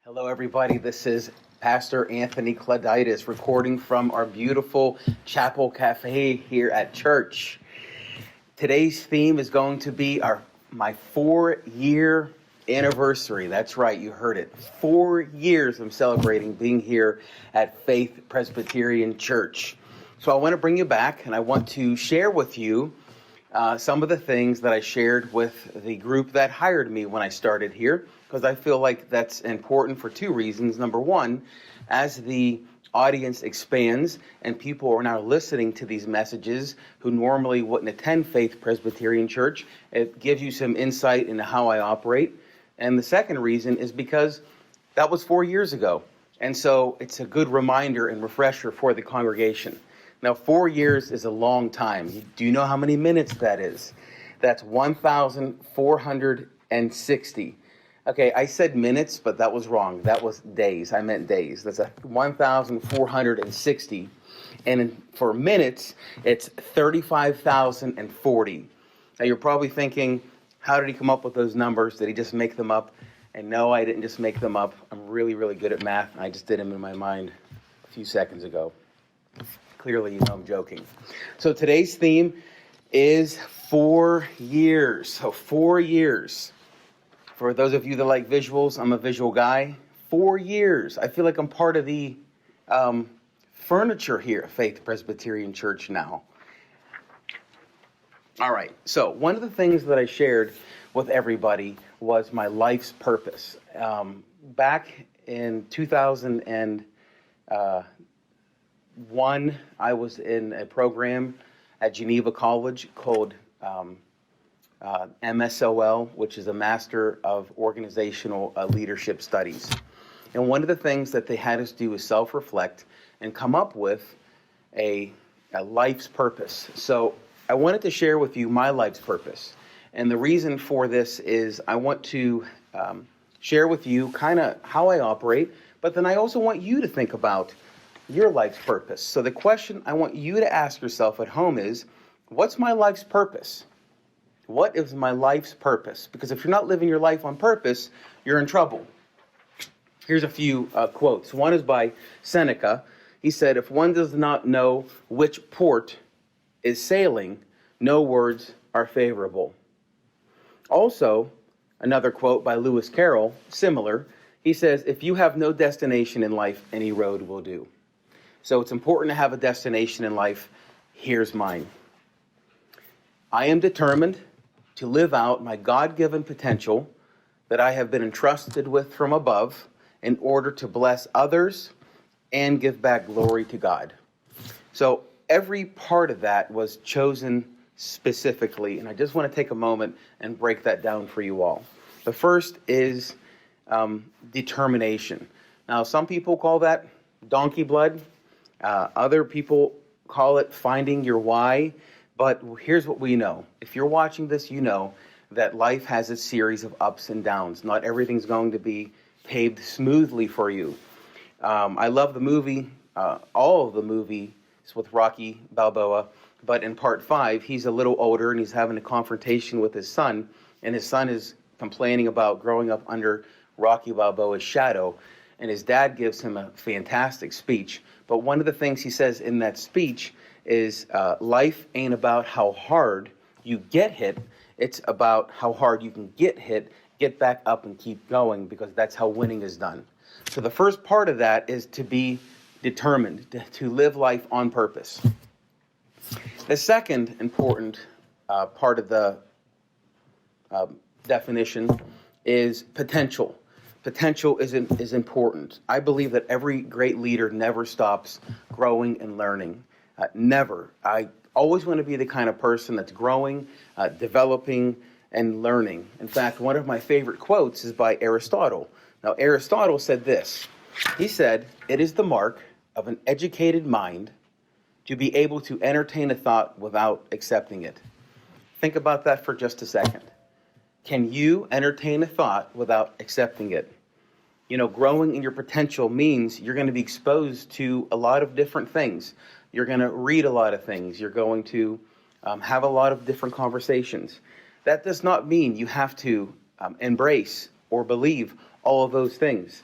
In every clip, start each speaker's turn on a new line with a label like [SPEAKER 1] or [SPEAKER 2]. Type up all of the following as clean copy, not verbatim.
[SPEAKER 1] Hello, everybody. This is Pastor Anthony Clauditis recording from our beautiful Chapel Cafe here at church. Today's theme is going to be my 4-year anniversary. That's right, you heard it. 4 years I'm celebrating being here at Faith Presbyterian Church. So I want to bring you back, and I want to share with you some of the things that I shared with the group that hired me when I started here, because I feel like that's important for two reasons. Number one, as the audience expands and people are now listening to these messages who normally wouldn't attend Faith Presbyterian Church, it gives you some insight into how I operate. And the second reason is because that was 4 years ago. And so it's a good reminder and refresher for the congregation. Now, 4 years is a long time. Do you know how many minutes that is? That's 1,460. Okay, I said minutes, but that was wrong. That was days. I meant days. That's 1,460. And for minutes, it's 35,040. Now, you're probably thinking, how did he come up with those numbers? Did he just make them up? And no, I didn't just make them up. I'm really, really good at math, and I just did them in my mind a few seconds ago. Clearly, you know I'm joking. So today's theme is 4 years. So 4 years. For those of you that like visuals, I'm a visual guy. 4 years. I feel like I'm part of the furniture here at Faith Presbyterian Church now. All right. So one of the things that I shared with everybody was my life's purpose. Back in 2001, I was in a program at Geneva College called MSOL, which is a Master of Organizational Leadership Studies. And one of the things that they had us do is self-reflect and come up with a life's purpose. So I wanted to share with you my life's purpose. And the reason for this is I want to share with you kind of how I operate, but then I also want you to think about your life's purpose. So the question I want you to ask yourself at home is, what's my life's purpose? What is my life's purpose? Because if you're not living your life on purpose, you're in trouble. Here's a few quotes. One is by Seneca. He said, if one does not know which port is sailing, no words are favorable. Also, another quote by Lewis Carroll, similar. He says, if you have no destination in life, any road will do. So it's important to have a destination in life. Here's mine. I am determined to live out my God-given potential that I have been entrusted with from above in order to bless others and give back glory to God. So every part of that was chosen specifically, and I just want to take a moment and break that down for you all. The first is determination. Now, some people call that donkey blood. Other people call it finding your why. But here's what we know. If you're watching this, you know that life has a series of ups and downs. Not everything's going to be paved smoothly for you. I love the movie, all of the movies with Rocky Balboa. But in part 5, he's a little older and he's having a confrontation with his son. And his son is complaining about growing up under Rocky Balboa's shadow. And his dad gives him a fantastic speech. But one of the things he says in that speech is life ain't about how hard you get hit. It's about how hard you can get hit, get back up and keep going, because that's how winning is done. So the first part of that is to be determined, to live life on purpose. The second important part of the definition is potential. Potential is important. I believe that every great leader never stops growing and learning. Never. I always want to be the kind of person that's growing, developing, and learning. In fact, one of my favorite quotes is by Aristotle. Now, Aristotle said this. He said, "It is the mark of an educated mind to be able to entertain a thought without accepting it." Think about that for just a second. Can you entertain a thought without accepting it? You know, growing in your potential means you're going to be exposed to a lot of different things. You're going to read a lot of things. You're going to have a lot of different conversations. That does not mean you have to embrace or believe all of those things.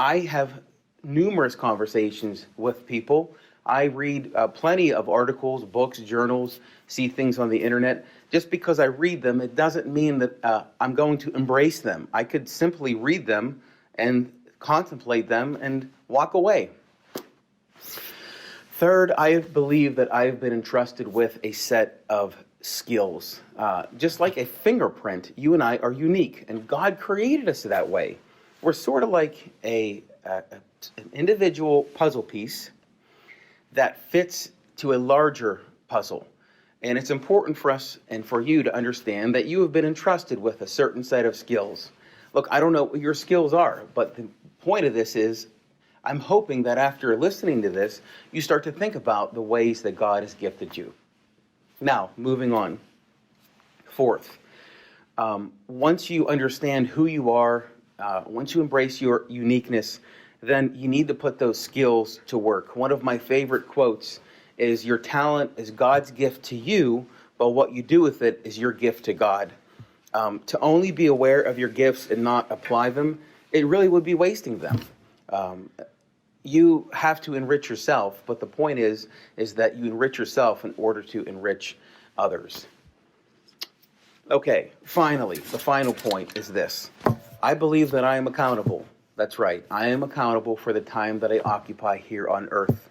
[SPEAKER 1] I have numerous conversations with people. I read plenty of articles, books, journals, see things on the internet. Just because I read them, it doesn't mean that I'm going to embrace them. I could simply read them and contemplate them and walk away. Third, I believe that I have been entrusted with a set of skills. Just like a fingerprint, you and I are unique, and God created us that way. We're sort of like an individual puzzle piece that fits to a larger puzzle. And it's important for us and for you to understand that you have been entrusted with a certain set of skills. Look, I don't know what your skills are, but the point of this is I'm hoping that after listening to this, you start to think about the ways that God has gifted you. Now, moving on. Fourth, once you understand who you are, once you embrace your uniqueness, then you need to put those skills to work. One of my favorite quotes is, your talent is God's gift to you, but what you do with it is your gift to God. To only be aware of your gifts and not apply them, it really would be wasting them. You have to enrich yourself, but the point is that you enrich yourself in order to enrich others. Okay, finally, the final point is this. I believe that I am accountable. That's right, I am accountable for the time that I occupy here on earth.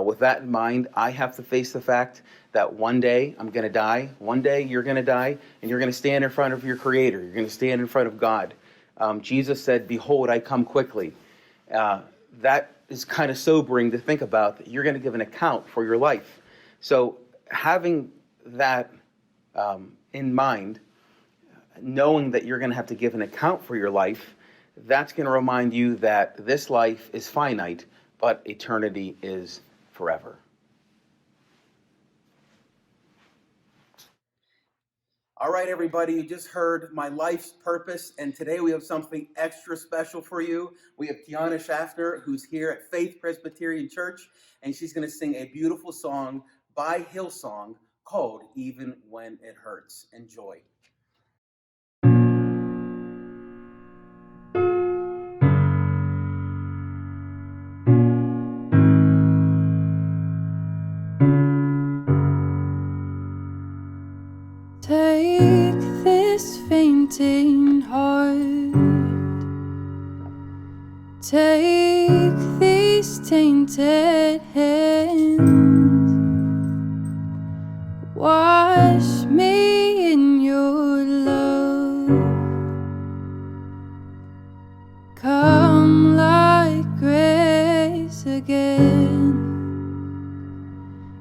[SPEAKER 1] With that in mind, I have to face the fact that one day I'm going to die, one day you're going to die, and you're going to stand in front of your Creator. You're going to stand in front of God. Jesus said, "Behold, I come quickly." That is kind of sobering to think about, that you're going to give an account for your life. So having that in mind, knowing that you're going to have to give an account for your life, that's going to remind you that this life is finite, but eternity is forever. All right, everybody, you just heard my life's purpose, and today we have something extra special for you. We have Tianna Schaffner, who's here at Faith Presbyterian Church, and she's going to sing a beautiful song by Hillsong called "Even When It Hurts." Enjoy.
[SPEAKER 2] Take this fainting heart, take these tainted hands, wash me in your love, come like grace again.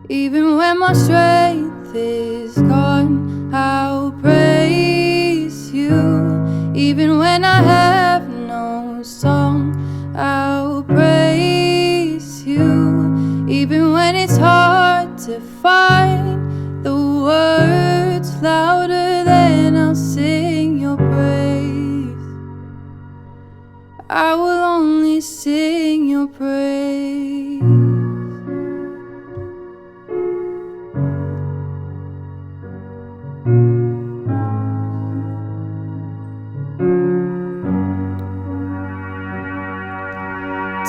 [SPEAKER 2] Even when my strength is gone, I'll praise you. Even when I have no song, I'll praise you. Even when it's hard to find the words louder than I'll sing your praise, I will only sing your praise.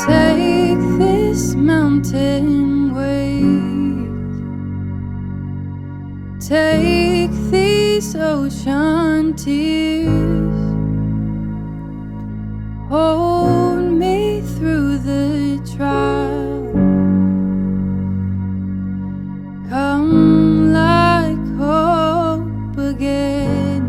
[SPEAKER 2] Take this mountain weight, take these ocean tears, hold me through the trial, come like hope again.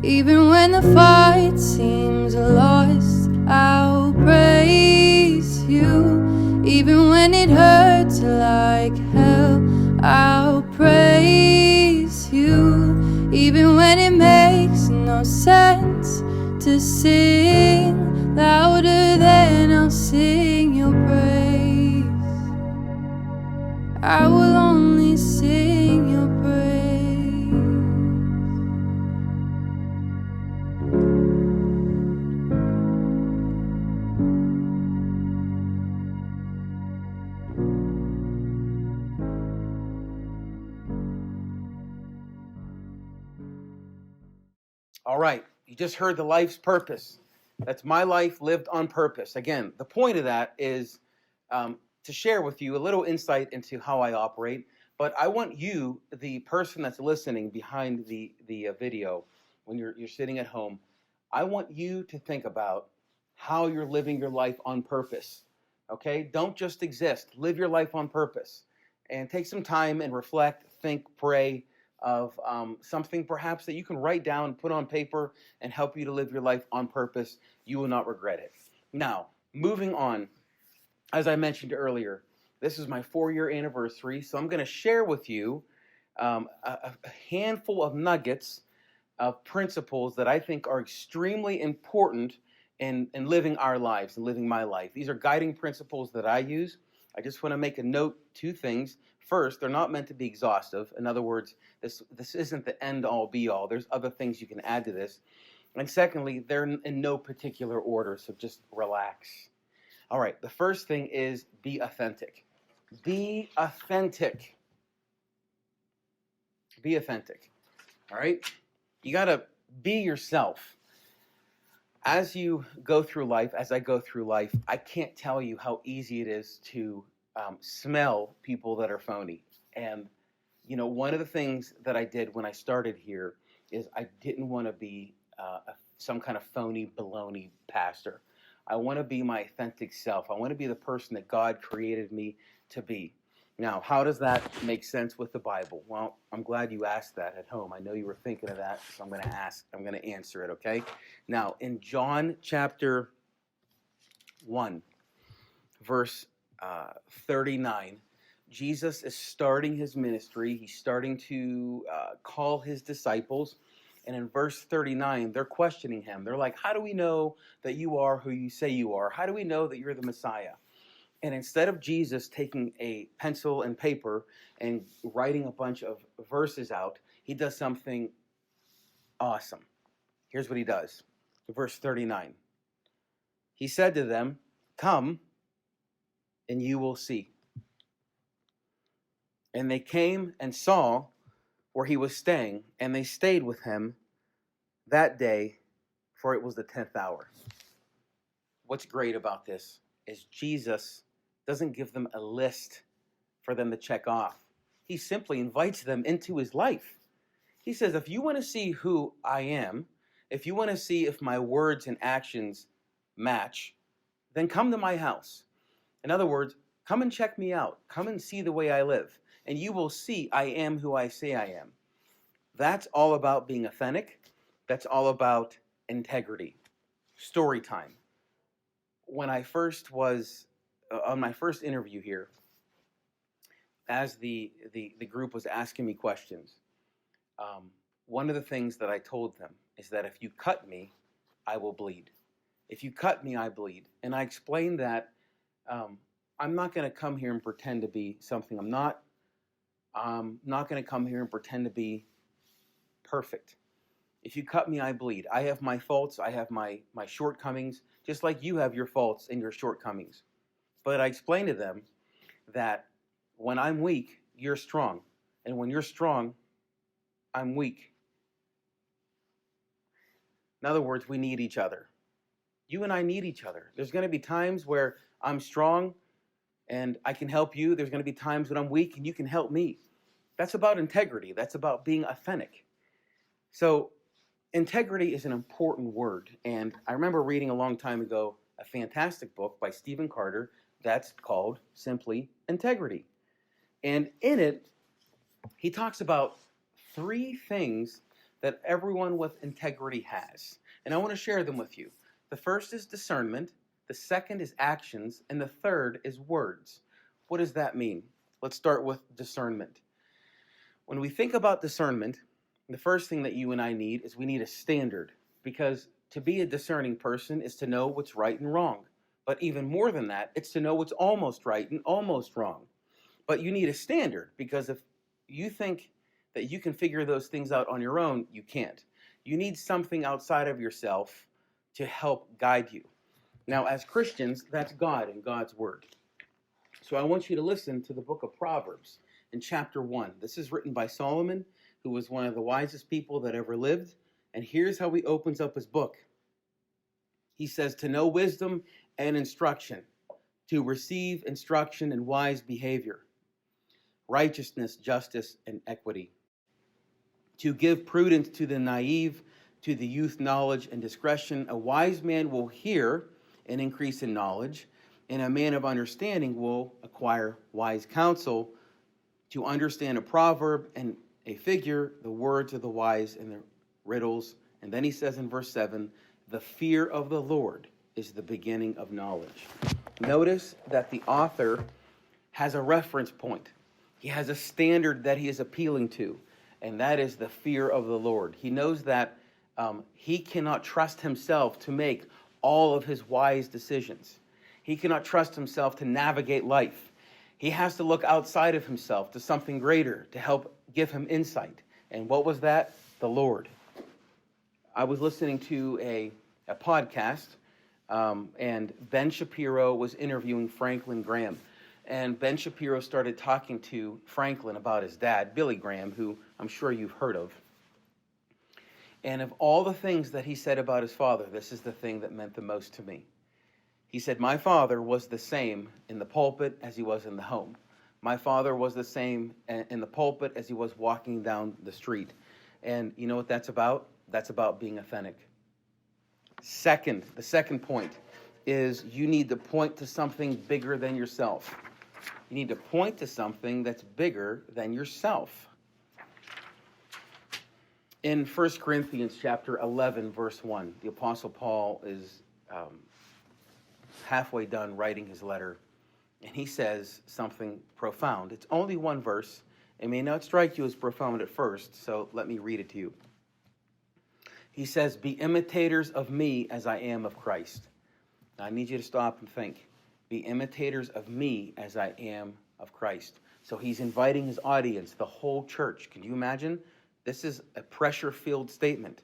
[SPEAKER 2] Even when the fight seems lost, I'll praise you. Even when it hurts like hell, I'll praise you. Even when it makes no sense to sing louder than I'll sing your praise, I will only sing your praise.
[SPEAKER 1] All right, you just heard the life's purpose. That's my life lived on purpose. Again, the point of that is to share with you a little insight into how I operate. But I want you, the person that's listening behind the video, when you're sitting at home, I want you to think about how you're living your life on purpose. Okay? Don't just exist. Live your life on purpose. And take some time and reflect, think, pray of something perhaps that you can write down, put on paper, and help you to live your life on purpose. You will not regret it. Now, moving on, as I mentioned earlier, this is my 4-year anniversary, so I'm going to share with you a handful of nuggets of principles that I think are extremely important in living our lives and living my life. These are guiding principles that I use. I just want to make a note, 2 things. First, they're not meant to be exhaustive. In other words, this isn't the end-all, be-all. There's other things you can add to this. And secondly, they're in no particular order, so just relax. All right, the first thing is be authentic. Be authentic. Be authentic. All right? You got to be yourself. As you go through life, as I go through life, I can't tell you how easy it is to smell people that are phony. And, you know, one of the things that I did when I started here is I didn't want to be some kind of phony baloney pastor. I want to be my authentic self. I want to be the person that God created me to be. Now, how does that make sense with the Bible? Well, I'm glad you asked that at home. I know you were thinking of that, so I'm going to answer it, okay? Now, in John chapter 1, verse 39, Jesus is starting his ministry. He's starting to call his disciples. And in verse 39, they're questioning him. They're like, how do we know that you are who you say you are? How do we know that you're the Messiah? And instead of Jesus taking a pencil and paper and writing a bunch of verses out, he does something awesome. Here's what he does. Verse 39. He said to them, come and you will see. And they came and saw where he was staying, and they stayed with him that day, for it was the 10th hour. What's great about this is Jesus doesn't give them a list for them to check off. He simply invites them into his life. He says, if you want to see who I am, if you want to see if my words and actions match, then come to my house. In other words, come and check me out. Come and see the way I live. And you will see I am who I say I am. That's all about being authentic. That's all about integrity. Story time. When I first was on my first interview here, as the group was asking me questions, one of the things that I told them is that if you cut me, I will bleed. If you cut me, I bleed. And I explained that I'm not going to come here and pretend to be something I'm not. I'm not going to come here and pretend to be perfect. If you cut me, I bleed. I have my faults. I have my shortcomings, just like you have your faults and your shortcomings. But I explained to them that when I'm weak, you're strong. And when you're strong, I'm weak. In other words, we need each other. You and I need each other. There's going to be times where I'm strong and I can help you. There's going to be times when I'm weak and you can help me. That's about integrity. That's about being authentic. So integrity is an important word. And I remember reading a long time ago a fantastic book by Stephen Carter that's called simply Integrity. And in it, he talks about 3 things that everyone with integrity has. And I want to share them with you. The first is discernment. The second is actions. And the third is words. What does that mean? Let's start with discernment. When we think about discernment, the first thing that you and I need is we need a standard. Because to be a discerning person is to know what's right and wrong. But even more than that, it's to know what's almost right and almost wrong. But you need a standard, because if you think that you can figure those things out on your own, you can't. You need something outside of yourself to help guide you. Now, as Christians, that's God and God's Word. So I want you to listen to the book of Proverbs in chapter 1. This is written by Solomon, who was one of the wisest people that ever lived. And here's how he opens up his book. He says to know wisdom and instruction, to receive instruction in wise behavior, righteousness, justice, and equity, to give prudence to the naive, to the youth knowledge and discretion. A wise man will hear an increase in knowledge, and a man of understanding will acquire wise counsel. To understand a proverb and a figure, the words of the wise and the riddles. And then he says in verse 7, the fear of the Lord is the beginning of knowledge. Notice that the author has a reference point. He has a standard that he is appealing to, and that is the fear of the Lord. He knows that he cannot trust himself to make all of his wise decisions. He cannot trust himself to navigate life. He has to look outside of himself to something greater to help give him insight. And what was that? The Lord. I was listening to a podcast, and Ben Shapiro was interviewing Franklin Graham. And Ben Shapiro started talking to Franklin about his dad, Billy Graham, who I'm sure you've heard of. And of all the things that he said about his father, this is the thing that meant the most to me. He said, my father was the same in the pulpit as he was in the home. My father was the same in the pulpit as he was walking down the street. And you know what that's about? That's about being authentic. The second point is you need to point to something bigger than yourself. You need to point to something that's bigger than yourself. In 1 Corinthians chapter 11, verse 1, the Apostle Paul is halfway done writing his letter, and he says something profound. It's only one verse. It may not strike you as profound at first, so let me read it to you. He says, be imitators of me as I am of Christ. Now, I need you to stop and think. Be imitators of me as I am of Christ. So he's inviting his audience, the whole church. Can you imagine? This is a pressure-filled statement.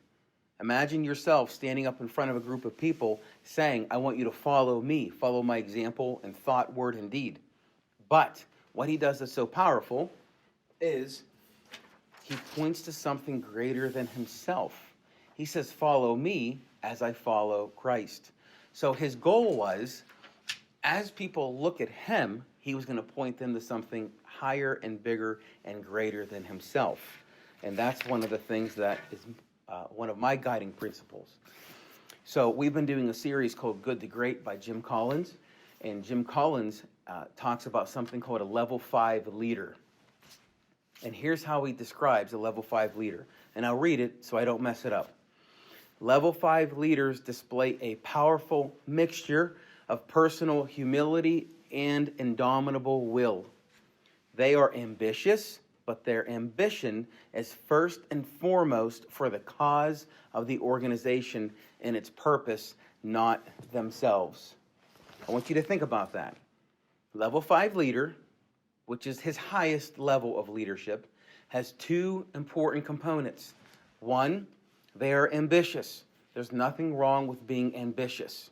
[SPEAKER 1] Imagine yourself standing up in front of a group of people saying, I want you to follow me, follow my example in thought, word, and deed. But what he does that's so powerful is he points to something greater than himself. He says, follow me as I follow Christ. So his goal was, as people look at him, he was going to point them to something higher and bigger and greater than himself. And that's one of the things that is one of my guiding principles. So we've been doing a series called Good to Great by Jim Collins. And Jim Collins talks about something called a level 5 leader. And here's how he describes a level 5 leader. And I'll read it so I don't mess it up. Level 5 leaders display a powerful mixture of personal humility and indomitable will. They are ambitious, but their ambition is first and foremost for the cause of the organization and its purpose, not themselves. I want you to think about that. Level 5 leader, which is his highest level of leadership, has two important components. One, they are ambitious. There's nothing wrong with being ambitious.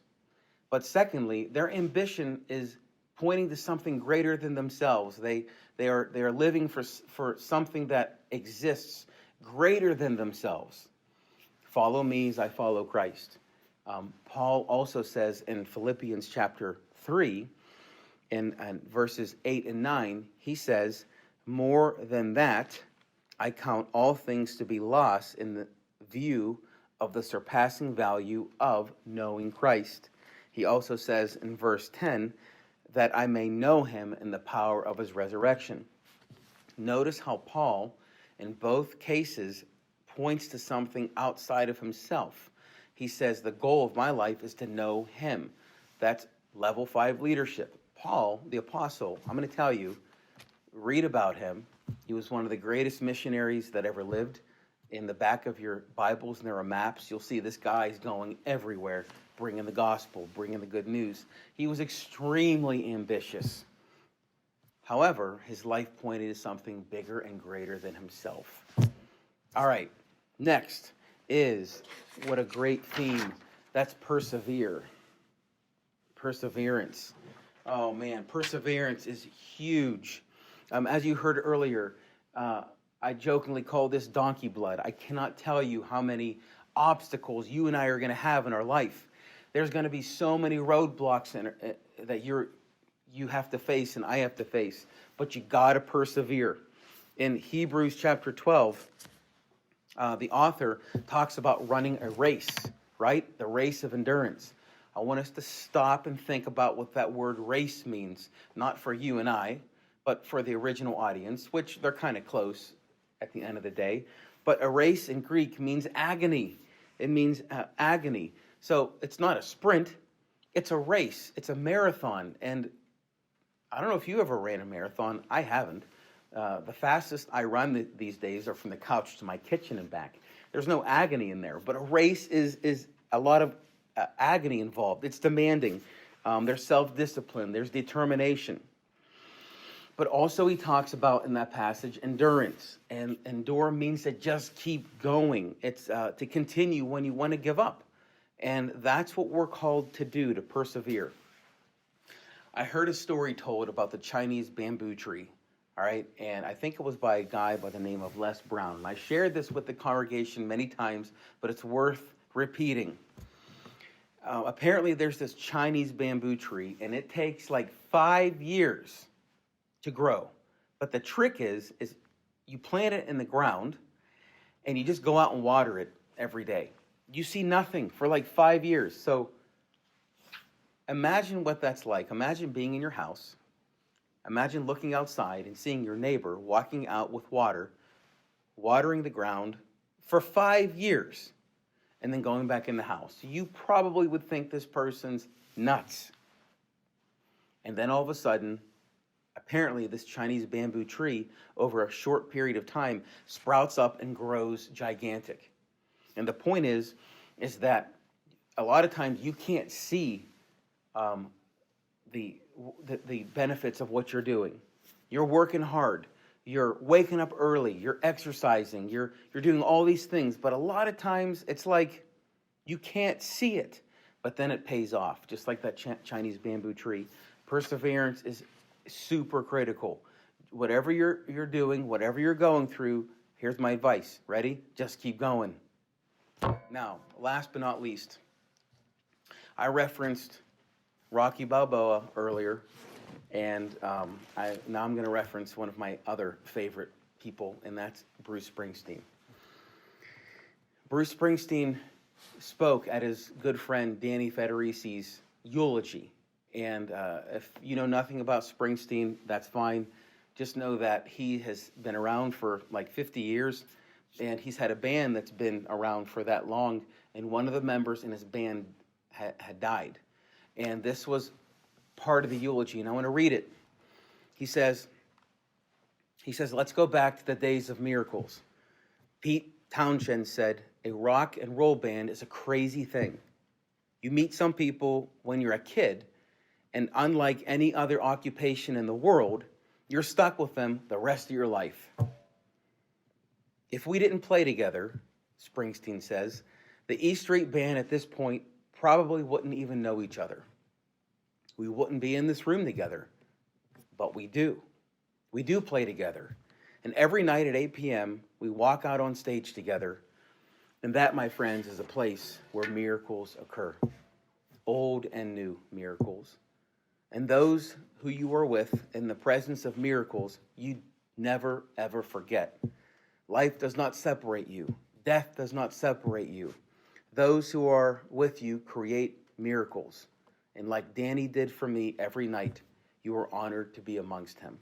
[SPEAKER 1] But secondly, their ambition is pointing to something greater than themselves. They are living for something that exists greater than themselves. Follow me as I follow Christ. Paul also says in Philippians chapter 3, in verses 8 and 9, he says, more than that, I count all things to be lost in the view of the surpassing value of knowing Christ. He also says in verse 10, that I may know him in the power of his resurrection. Notice how Paul, in both cases, points to something outside of himself. He says, the goal of my life is to know him. That's level 5 leadership. Paul, the apostle, I'm going to tell you, read about him. He was one of the greatest missionaries that ever lived. In the back of your Bibles, and there are maps, you'll see this guy's going everywhere, bringing the gospel, bringing the good news. He was extremely ambitious. However, his life pointed to something bigger and greater than himself. All right, next is, what a great theme, that's persevere. Perseverance. Oh man, perseverance is huge. As you heard earlier, I jokingly call this donkey blood. I cannot tell you how many obstacles you and I are going to have in our life. There's going to be so many roadblocks that you have to face and I have to face, but you got to persevere. In Hebrews chapter 12, the author talks about running a race, right? The race of endurance. I want us to stop and think about what that word race means, not for you and I, but for the original audience, which they're kind of close at the end of the day. But a race in Greek means agony. It means agony. So it's not a sprint, it's a race, it's a marathon. And I don't know if you ever ran a marathon. I haven't. The fastest I run these days are from the couch to my kitchen and back. There's no agony in there, but a race is a lot of agony involved. It's demanding. There's self-discipline. There's determination. But also he talks about in that passage endurance. And endure means to just keep going. It's to continue when you want to give up. And that's what we're called to do, to persevere. I heard a story told about the Chinese bamboo tree. All right, and I think it was by a guy by the name of Les Brown. And I shared this with the congregation many times, but it's worth repeating. Apparently, there's this Chinese bamboo tree, and it takes like 5 years to grow. But the trick is you plant it in the ground, and you just go out and water it every day. You see nothing for like 5 years. So imagine what that's like. Imagine being in your house. Imagine looking outside and seeing your neighbor walking out with water, watering the ground for 5 years, and then going back in the house. You probably would think this person's nuts. And then all of a sudden, apparently this Chinese bamboo tree, over a short period of time, sprouts up and grows gigantic. And the point is that a lot of times you can't see the benefits of what you're doing. You're working hard. You're waking up early. You're exercising. You're doing all these things. But a lot of times it's like you can't see it. But then it pays off, just like that Chinese bamboo tree. Perseverance is super critical. Whatever you're doing, whatever you're going through, here's my advice. Ready? Just keep going. Now, last but not least, I referenced Rocky Balboa earlier, and now I'm going to reference one of my other favorite people, and that's Bruce Springsteen. Bruce Springsteen spoke at his good friend Danny Federici's eulogy, and if you know nothing about Springsteen, that's fine. Just know that he has been around for like 50 years, and he's had a band that's been around for that long, and one of the members in his band had died. And this was part of the eulogy, and I want to read it. He says, let's go back to the days of miracles. Pete Townshend said, a rock and roll band is a crazy thing. You meet some people when you're a kid, and unlike any other occupation in the world, you're stuck with them the rest of your life. If we didn't play together, Springsteen says, the E Street Band at this point probably wouldn't even know each other. We wouldn't be in this room together, but we do. We do play together. And every night at 8 p.m., we walk out on stage together. And that, my friends, is a place where miracles occur. Old and new miracles. And those who you are with in the presence of miracles, you never, ever forget. Life does not separate you. Death does not separate you. Those who are with you create miracles. And like Danny did for me every night, you are honored to be amongst him.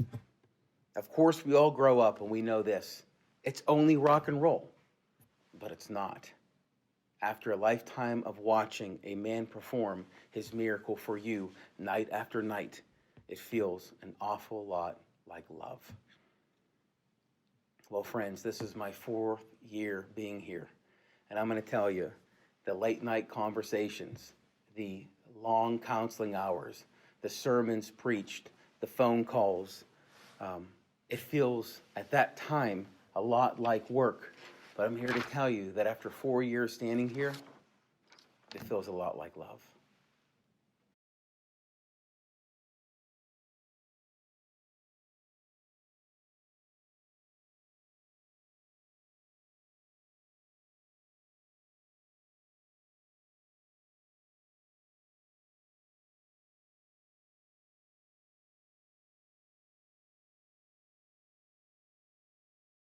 [SPEAKER 1] Of course, we all grow up and we know this. It's only rock and roll. But it's not. After a lifetime of watching a man perform his miracle for you night after night, it feels an awful lot like love. Well, friends, this is my 4th year being here. And I'm going to tell you, the late night conversations, the long counseling hours, the sermons preached, the phone calls, it feels at that time a lot like work. But I'm here to tell you that after 4 years standing here, it feels a lot like love.